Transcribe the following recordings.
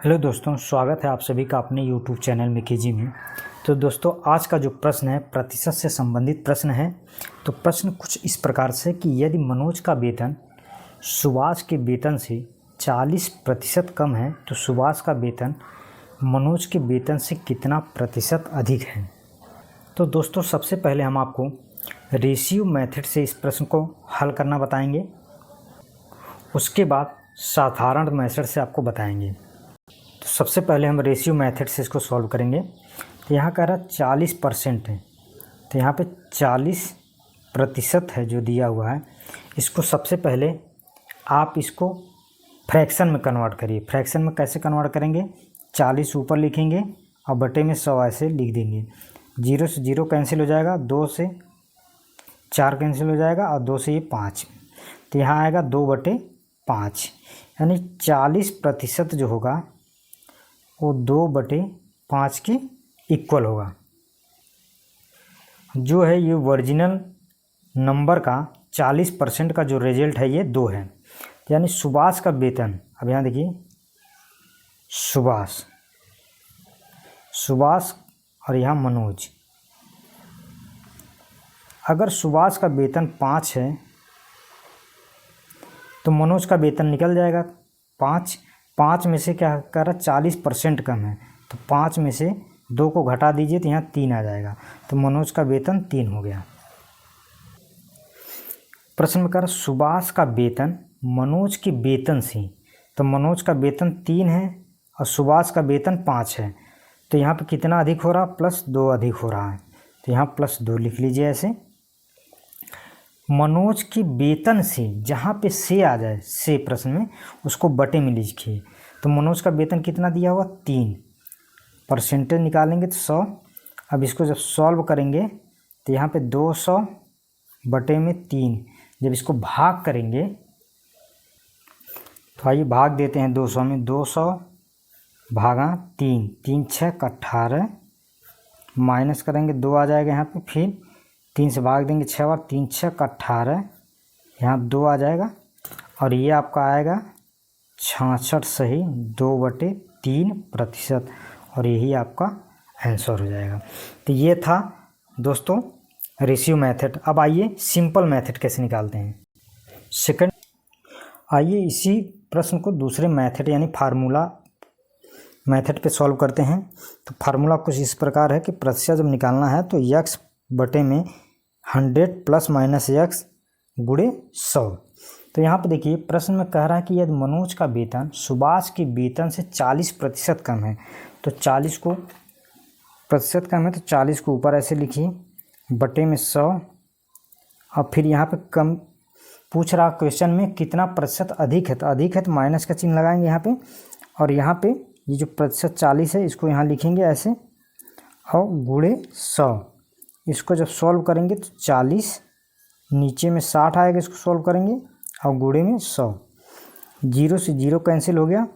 Hello दोस्तों, स्वागत है आप सभी का अपने यूट्यूब चैनल में केजी में। तो दोस्तों, आज का जो प्रश्न है प्रतिशत से संबंधित प्रश्न है। तो प्रश्न कुछ इस प्रकार से कि यदि मनोज का वेतन सुभाष के वेतन से 40% कम है तो सुभाष का वेतन मनोज के वेतन से कितना प्रतिशत अधिक है। तो दोस्तों, सबसे पहले हम आपको रेशियो मेथड से इस प्रश्न को हल करना बताएंगे। उसके बाद साधारण मेथड से आपको बताएंगे। तो सबसे पहले हम रेशियो मेथड से इसको सॉल्व करेंगे। तो यहाँ कह रहा 40% है, तो यहाँ पे 40% है जो दिया हुआ है। इसको सबसे पहले आप इसको फ्रैक्शन में कन्वर्ट करिए। फ्रैक्शन में कैसे कन्वर्ट करेंगे? 40 ऊपर लिखेंगे और बटे में 100 ऐसे लिख देंगे। 0 से 0 कैंसिल हो जाएगा, 2 से 4 कैंसिल हो जाएगा और 2 से ये 5। तो यहाँ आएगा 2/5, यानी 40% जो होगा वो 2/5 के इक्वल होगा। जो है ये ओरिजिनल नंबर का 40% का जो रिजल्ट है ये 2 है। यानी सुभाष का वेतन, अब यहाँ देखिए सुभाष और यहाँ मनोज। अगर सुभाष का वेतन 5 है तो मनोज का वेतन निकल जाएगा 5 में से क्या कर रहा 40% कम है, तो 5 में से 2 को घटा दीजिए तो यहाँ 3 आ जाएगा। तो मनोज का वेतन 3 हो गया। प्रश्न में कह रहा सुभाष का वेतन मनोज के वेतन से, तो मनोज का वेतन 3 है और सुभाष का वेतन 5 है, तो यहाँ पे कितना अधिक हो रहा? +2 अधिक हो रहा है। तो यहाँ +2 लिख लीजिए ऐसे। मनोज के वेतन से, जहाँ पे से आ जाए से प्रश्न में, उसको बटे में लिखिए। तो मनोज का वेतन कितना दिया हुआ? 3। परसेंटेज निकालेंगे तो 100। अब इसको जब सॉल्व करेंगे तो यहाँ पे 200 बटे में 3। जब इसको भाग करेंगे तो आइए भाग देते हैं 200 में। 200 भागा 3, 3 6 18, माइनस करेंगे 2 आ जाएगा यहाँ पे, फिर 3 से भाग देंगे 6 बार, 3 6 18, यहाँ 2 आ जाएगा और ये आपका आएगा 66 सही 2/3%, और यही आपका आंसर हो जाएगा। तो ये था दोस्तों रेशियो मेथड। अब आइए सिंपल मेथड कैसे निकालते हैं। सेकंड, आइए इसी प्रश्न को दूसरे मेथड यानी फार्मूला मेथड पे सॉल्व करते हैं। तो फार्मूला कुछ इस प्रकार है कि प्रतिशत जब निकालना है तो x बटे में 100 ± x गुणे 100। तो यहाँ पे देखिए प्रश्न में कह रहा है कि यदि मनोज का वेतन सुभाष के वेतन से 40% कम है, तो 40 को प्रतिशत कम है तो 40 को ऊपर ऐसे लिखिए बटे में 100, और फिर यहाँ पे कम पूछ रहा क्वेश्चन में कितना प्रतिशत अधिक है, तो अधिक है तो माइनस का चिन्ह लगाएंगे यहाँ पे, और यहाँ पे ये जो प्रतिशत 40 है इसको यहाँ लिखेंगे ऐसे और गुणे 100। इसको जब सॉल्व करेंगे तो 40 नीचे में 60 आएगा, इसको सॉल्व करेंगे और गुणे में 100। 0 से 0 कैंसिल हो गया,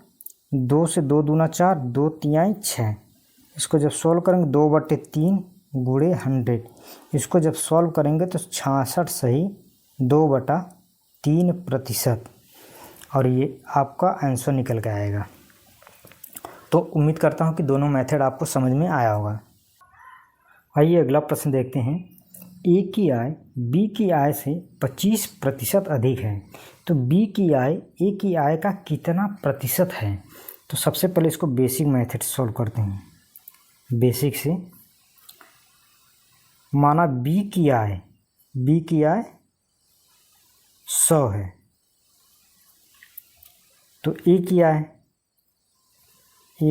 2 से 2 दूना 4, 2 तिहाई 6। इसको जब सॉल्व करेंगे 2/3 गुणे 100। इसको जब सॉल्व करेंगे तो 66 सही 2/3%, और ये आपका आंसर निकल के आएगा। तो उम्मीद करता हूँ कि दोनों मेथड आपको समझ में आया होगा। आइए अगला प्रश्न देखते हैं। ए की आय बी की आय से 25% अधिक है, तो बी की आय ए की आय का कितना प्रतिशत है? तो सबसे पहले इसको बेसिक मेथड से सॉल्व करते हैं। बेसिक से माना बी की आय 100 है, तो ए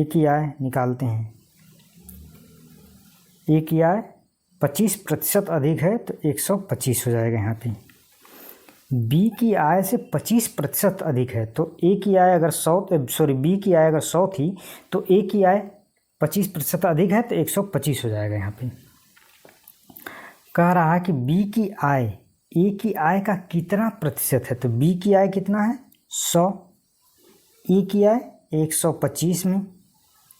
की आय निकालते हैं। ए की आय 25% अधिक है तो 125 हो जाएगा यहाँ पे। बी की आय से 25% अधिक है, तो ए की आय अगर 100 बी की आय अगर 100 थी तो ए की आय 25% अधिक है तो 125 हो जाएगा यहाँ पे। कह रहा है कि बी की आय ए की आय का कितना प्रतिशत है, तो बी की आय कितना है 100, ए की आय 125 में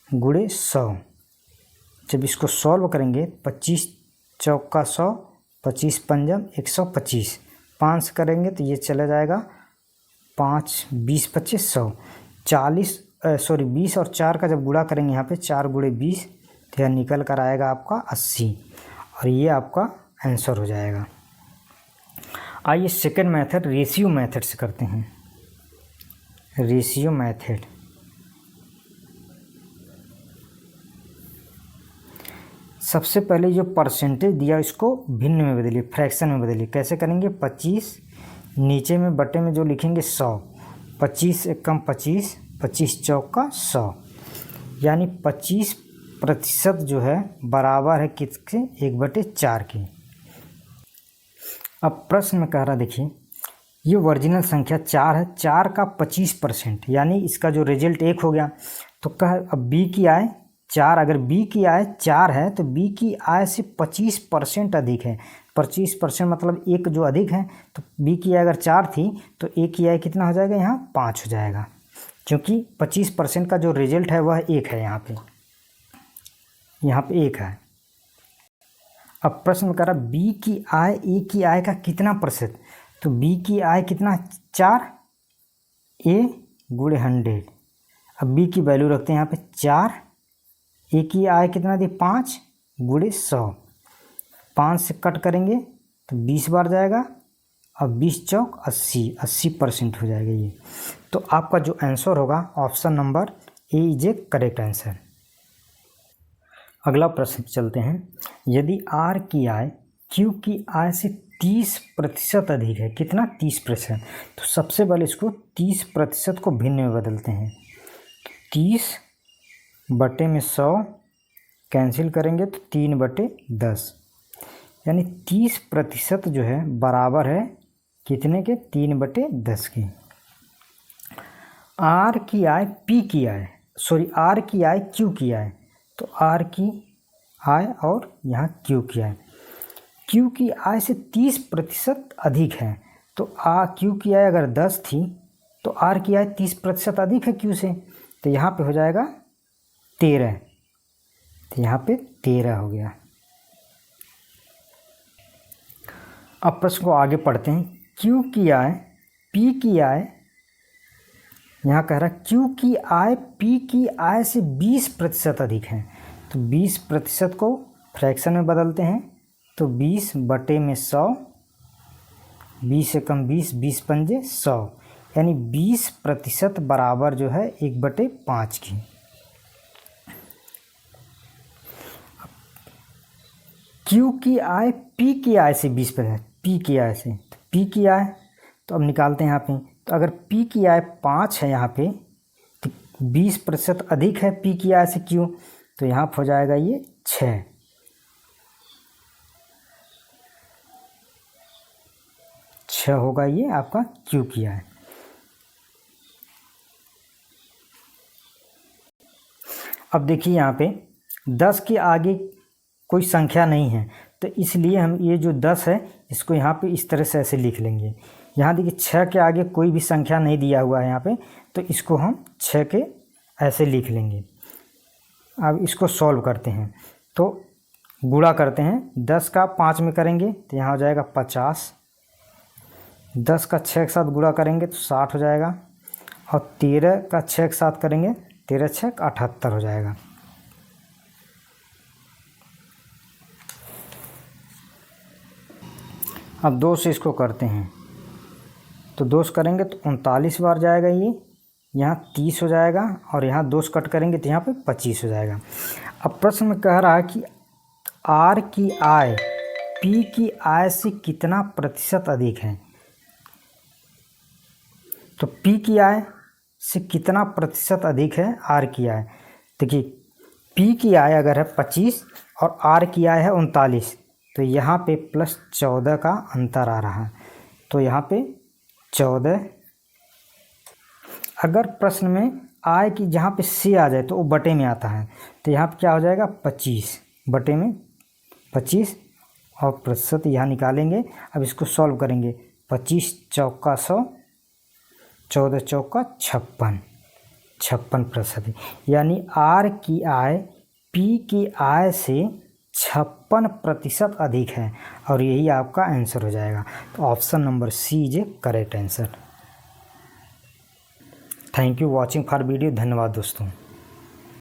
गुणे 100। जब इसको सॉल्व करेंगे 25 चौका 100, 25 पंजम 125, 5 करेंगे तो ये चला जाएगा 5 20 25 100, 40 20 और 4 का जब गुणा करेंगे यहाँ पे 4 गुणे 20, तो यह निकल कर आएगा आपका 80 और ये आपका आंसर हो जाएगा। आइए सेकंड मेथड रेशियो मेथड से करते हैं। रेशियो मेथड, सबसे पहले जो परसेंटेज दिया इसको भिन्न में बदलिए, फ्रैक्शन में बदलिए। कैसे करेंगे? 25 नीचे में बटे में जो लिखेंगे 100, 25 एकम 25, 25 चौका 100, यानी 25% जो है बराबर है किसके? 1/4 के। अब प्रश्न में कह रहा देखिए, ये ओरिजिनल संख्या 4 है, 4 का 25%, यानी इसका जो रिजल्ट 1 हो गया। तो कह अब बी की आय 4, अगर बी की आय 4 है तो बी की आय से 25% अधिक है। 25% मतलब 1 जो अधिक है, तो बी की आय अगर 4 थी तो ए की आय कितना हो जाएगा? यहाँ 5 हो जाएगा, क्योंकि 25% का जो रिजल्ट है वह 1 है। यहाँ पे 1 है। अब प्रश्न में कह रहा बी की आय ए की आय का कितना प्रतिशत? तो बी की आय कितना? 4, ए गुणे 100। अब बी की वैल्यू रखते हैं यहाँ पे 4, ए की आय कितना दी? 5 गुणे 100, 5 से कट करेंगे तो 20 बार जाएगा, अब 20 चौक 80, 80% हो जाएगा ये। तो आपका जो आंसर होगा option number A is a correct answer. अगला प्रश्न चलते हैं। यदि आर की आय क्यू की आय से 30% अधिक है, कितना? 30%। तो सबसे पहले इसको 30% को भिन्न में बदलते हैं। 30 बटे में 100 कैंसिल करेंगे तो 3/10, यानी 30% जो है बराबर है कितने के? 3/10 के। आर की आय पी की आय, आर की आय क्यू की आय, तो आर की आय और यहाँ क्यू की आय, क्यू की आय से 30% अधिक है। तो क्यू की आय अगर 10 थी तो आर की आय 30% अधिक है क्यू से, तो यहाँ पे हो जाएगा 13, तो यहाँ पे 13 हो गया। अब प्रश्न को आगे पढ़ते हैं। क्यू की आय पी की आय, यहाँ कह रहा है क्यू की आय पी की आय से 20% अधिक है। तो 20% को फ्रैक्शन में बदलते हैं, तो 20 बटे में 100, 20 एकम 20, 20 पंजे 100, यानी 20% बराबर जो है 1/5 की। क्यू की आय पी की आय से 20%, पी की आय से, तो पी की आय तो अब निकालते हैं यहाँ पे। तो अगर पी की आय 5 है यहाँ पे, तो 20% अधिक है पी की आय से क्यू, तो यहाँ पर हो जाएगा ये 6, 6 होगा ये आपका क्यू की आय। अब देखिए यहाँ पे 10 के आगे कोई संख्या नहीं है, तो इसलिए हम ये जो 10 है इसको यहाँ पे इस तरह से ऐसे लिख लेंगे। यहाँ देखिए 6 के आगे कोई भी संख्या नहीं दिया हुआ है यहाँ पे, तो इसको हम 6 के ऐसे लिख लेंगे। अब इसको सॉल्व करते हैं, तो गुणा करते हैं। 10 का 5 में करेंगे तो यहाँ हो जाएगा 50, 10 का 6 के साथ गुणा करेंगे तो 60 हो जाएगा, और 13 का 6 के साथ करेंगे 13 6 78 हो जाएगा। अब 2 से इसको करते हैं, तो 2 से करेंगे तो 39 बार जाएगा ये, यहाँ 30 हो जाएगा, और यहाँ 2 से कट करेंगे तो यहाँ पे 25 हो जाएगा। अब प्रश्न में कह रहा है कि आर की आय पी की आय से कितना प्रतिशत अधिक है। तो पी की आय से कितना प्रतिशत अधिक है आर की आय। देखिए पी की आय अगर है 25 और आर की आय है 39, तो यहाँ पे +14 का अंतर आ रहा है, तो यहाँ पे 14। अगर प्रश्न में आय की जहाँ पे से आ जाए तो वो बटे में आता है, तो यहाँ पे क्या हो जाएगा 25 बटे में 25, और प्रतिशत यहाँ निकालेंगे। अब इसको सॉल्व करेंगे, 25 चौका 100, 14 चौका 56, 56%, यानी आर की आय पी की आय से 56% अधिक है, और यही आपका आंसर हो जाएगा। तो option number C is a correct answer. Thank you watching for video. धन्यवाद दोस्तों।